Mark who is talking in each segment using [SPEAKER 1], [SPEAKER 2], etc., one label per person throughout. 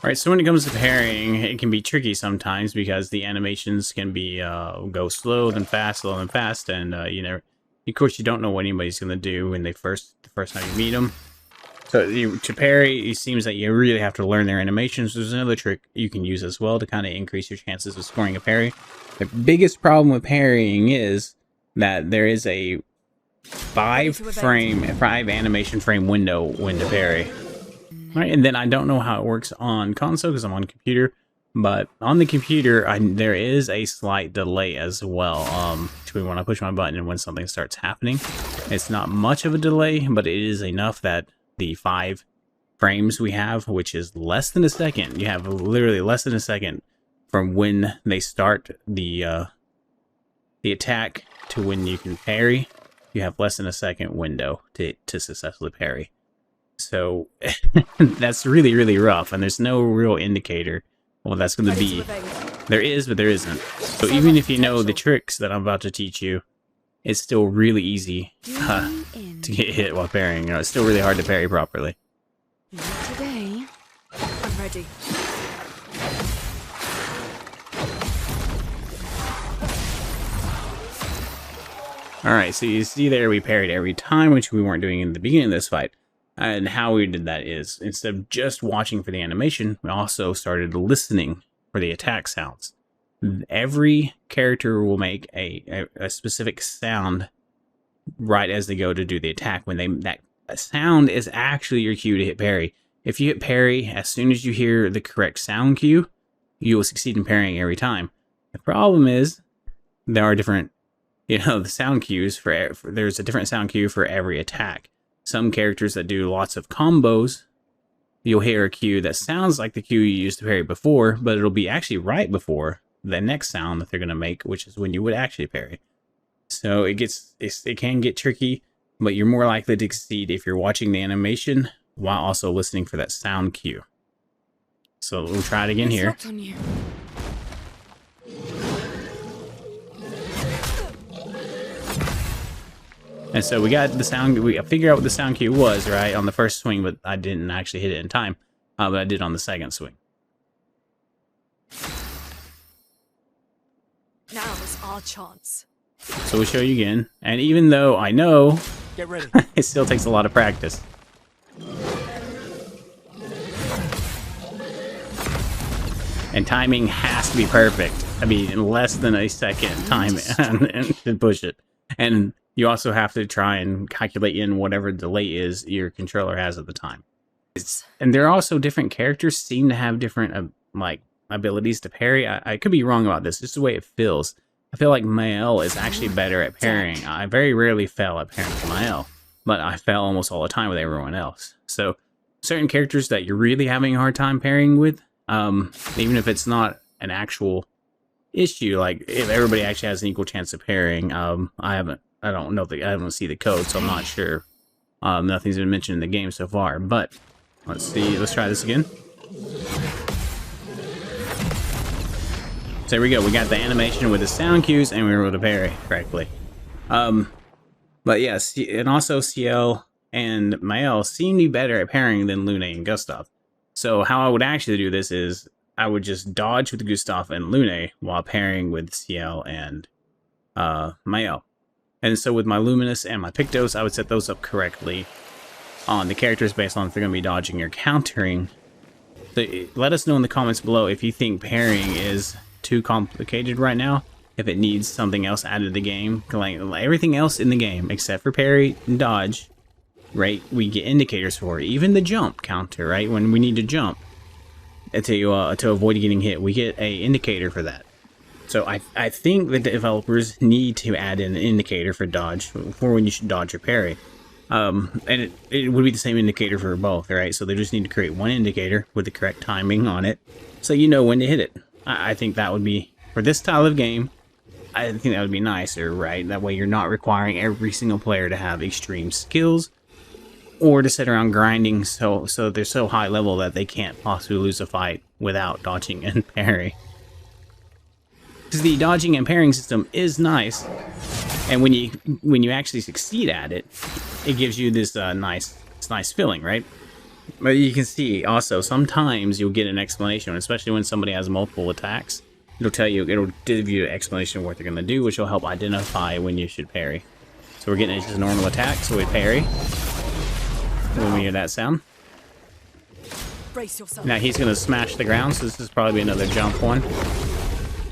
[SPEAKER 1] Right, so when it comes to parrying, it can be tricky sometimes because the animations can be go slow then fast, and you know, of course, you don't know what anybody's gonna do when the first time you meet them. So to parry, it seems that you really have to learn their animations. There's another trick you can use as well to kind of increase your chances of scoring a parry. The biggest problem with parrying is that there is a 5 animation frame window when to parry. Right, and then I don't know how it works on console because I'm on computer, but on the computer there is a slight delay as well between when I push my button and when something starts happening. It's not much of a delay, but it is enough that the 5 frames we have, which is less than a second, you have literally less than a second from when they start the attack to when you can parry. You have less than a second window to successfully parry. So that's really, really rough, and there's no real indicator what that's going to be. There is, but there isn't. So even if you know the tricks that I'm about to teach you, it's still really easy to get hit while parrying. You know, it's still really hard to parry properly.
[SPEAKER 2] Not today. I'm ready.
[SPEAKER 1] Alright, so you see there we parried every time, which we weren't doing in the beginning of this fight. And how we did that is, instead of just watching for the animation, we also started listening for the attack sounds. Every character will make a specific sound right as they go to do the attack. When that sound is actually your cue to hit parry. If you hit parry, as soon as you hear the correct sound cue, you will succeed in parrying every time. The problem is, there are different, the sound cues there's a different sound cue for every attack. Some characters that do lots of combos, you'll hear a cue that sounds like the cue you used to parry before, but it'll be actually right before the next sound that they're going to make, which is when you would actually parry. So it can get tricky, but you're more likely to succeed if you're watching the animation while also listening for that sound cue. So we'll try it again here. And so we got the sound, we figured out what the sound cue was, right, on the first swing, but I didn't actually hit it in time. But I did on the second swing.
[SPEAKER 2] Now is our chance.
[SPEAKER 1] So we'll show you again. And even though I know,
[SPEAKER 3] get ready.
[SPEAKER 1] It still takes a lot of practice. And timing has to be perfect. I mean, less than a second time and push it. And you also have to try and calculate in whatever delay is your controller has at the time. And there are also different characters seem to have different like abilities to parry. I could be wrong about this. This is the way it feels. I feel like Mael is actually better at parrying. I very rarely fail at parrying with Mael, but I fail almost all the time with everyone else. So certain characters that you're really having a hard time parrying with, even if it's not an actual issue, like if everybody actually has an equal chance of parrying, I don't know, I haven't seen the code, so I'm not sure. Nothing's been mentioned in the game so far, but let's see, let's try this again. So there we go, we got the animation with the sound cues, and we were able to parry correctly. But yes, and also Ciel and Mael seem to be better at parrying than Lune and Gustav. So how I would actually do this is, I would just dodge with Gustav and Lune while parrying with Ciel and Mael. And so with my Luminous and my Pictos, I would set those up correctly on the characters based on if they're going to be dodging or countering. So let us know in the comments below if you think parrying is too complicated right now, if it needs something else added to the game. Like everything else in the game, except for parry and dodge, right, we get indicators for. Even the jump counter, right, when we need to jump to avoid getting hit, we get an indicator for that. So I think the developers need to add in an indicator for dodge, for when you should dodge or parry. And it would be the same indicator for both, right? So they just need to create one indicator with the correct timing on it, so you know when to hit it. I think that would be, for this style of game, I think that would be nicer, right? That way you're not requiring every single player to have extreme skills, or to sit around grinding so they're so high level that they can't possibly lose a fight without dodging and parry. Because the dodging and parrying system is nice, and when you actually succeed at it, it gives you this nice feeling, right? But you can see also sometimes you'll get an explanation, especially when somebody has multiple attacks. It'll tell you, it'll give you an explanation of what they're going to do, which will help identify when you should parry. So we're getting into his normal attack, so we parry when we hear that sound.
[SPEAKER 2] Brace yourself.
[SPEAKER 1] Now he's going to smash the ground, so this is probably another jump one.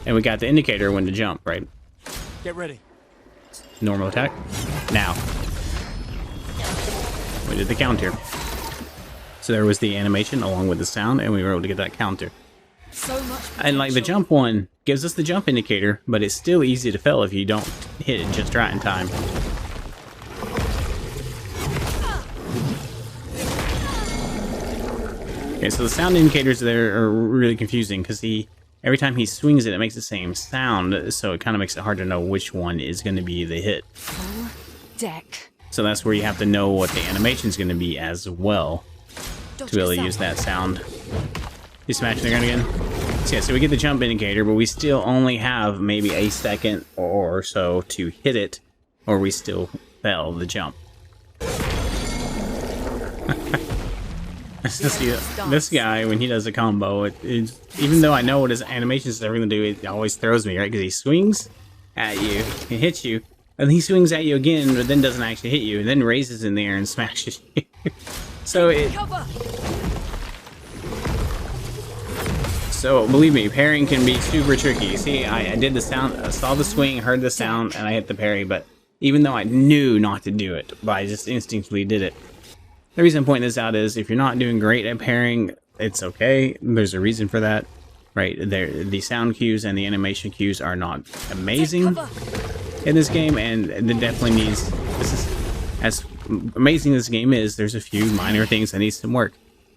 [SPEAKER 1] And we got the indicator when to jump, right?
[SPEAKER 3] Get ready.
[SPEAKER 1] Normal attack. Now. We did the counter. So there was the animation along with the sound, and we were able to get that counter.
[SPEAKER 2] So much
[SPEAKER 1] And like the
[SPEAKER 2] potential.
[SPEAKER 1] jump one gives us the jump indicator, but it's still easy to fail if you don't hit it just right in time. Okay, so the sound indicators there are really confusing because every time he swings it, it makes the same sound, so it kind of makes it hard to know which one is going to be the hit.
[SPEAKER 2] Full deck.
[SPEAKER 1] So that's where you have to know what the animation is going to be as well to be able to use that sound. You smashing the ground again? So yeah, so we get the jump indicator, but we still only have maybe a second or so to hit it, or we still fail the jump. See, this guy, when he does a combo, even though I know what his animations are going to do, it always throws me, right? Because he swings at you, he hits you, and he swings at you again, but then doesn't actually hit you, and then raises in the air and smashes you. So believe me, parrying can be super tricky. See, I did the sound, I saw the swing, heard the sound, and I hit the parry, but even though I knew not to do it, but I just instinctively did it. The reason I'm pointing this out is if you're not doing great at parrying, it's okay. There's a reason for that, right? The sound cues and the animation cues are not amazing in this game, and it definitely needs, this is, as amazing as this game is, there's a few minor things that need some work.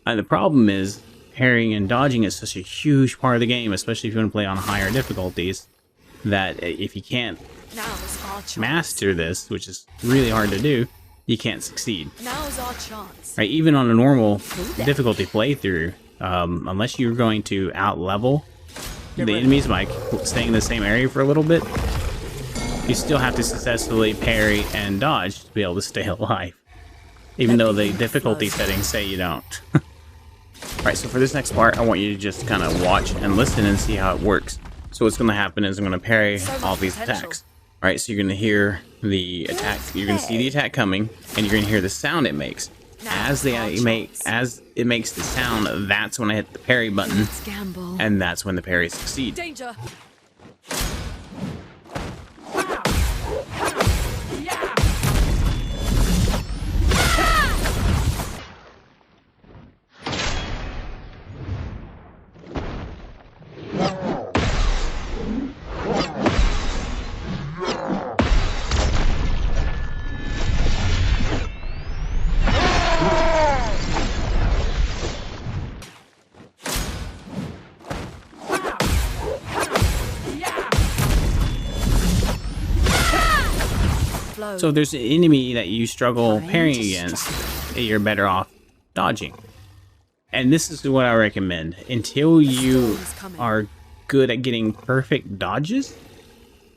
[SPEAKER 1] And the problem is, parrying and dodging is such a huge part of the game, especially if you want to play on higher difficulties, that if you can't
[SPEAKER 2] Now is our chance.
[SPEAKER 1] master this, which is really hard to do, you can't succeed.
[SPEAKER 2] Now is our chance.
[SPEAKER 1] Right, even on a normal difficulty playthrough, unless you're going to out-level the enemies by staying in the same area for a little bit, you still have to successfully parry and dodge to be able to stay alive. Even though the difficulty settings say you don't. Alright, so for this next part, I want you to just kind of watch and listen and see how it works. So what's going to happen is I'm going to parry all these attacks. Alright, so you're going to hear the attack, you're going to see the attack coming, and you're going to hear the sound it makes. As it makes the sound, that's when I hit the parry button,
[SPEAKER 2] Let's gamble.
[SPEAKER 1] and that's when the parry succeeds.
[SPEAKER 2] Danger.
[SPEAKER 1] So if there's an enemy that you struggle parrying against, you're better off dodging. And this is what I recommend. Until you are good at getting perfect dodges,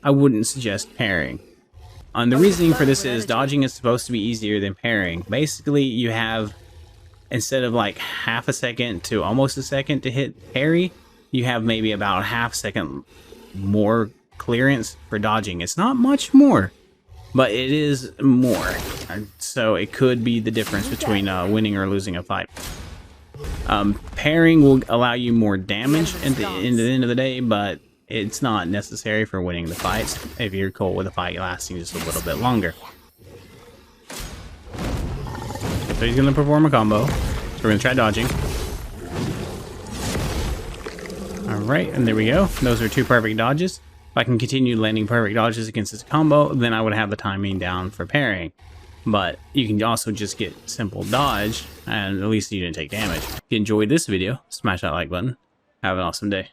[SPEAKER 1] I wouldn't suggest parrying. And the reasoning for this is dodging is supposed to be easier than parrying. Basically, you have, instead of like half a second to almost a second to hit parry, you have maybe about a half second more clearance for dodging. It's not much more, but it is more. So it could be the difference between winning or losing a fight. Parrying will allow you more damage at the end of the day, but it's not necessary for winning the fights if you're cool with the fight lasting just a little bit longer. So he's going to perform a combo. So we're going to try dodging. Alright, and there we go. Those are 2 perfect dodges. If I can continue landing perfect dodges against this combo, then I would have the timing down for parrying. But you can also just get simple dodge, and at least you didn't take damage. If you enjoyed this video, smash that like button. Have an awesome day.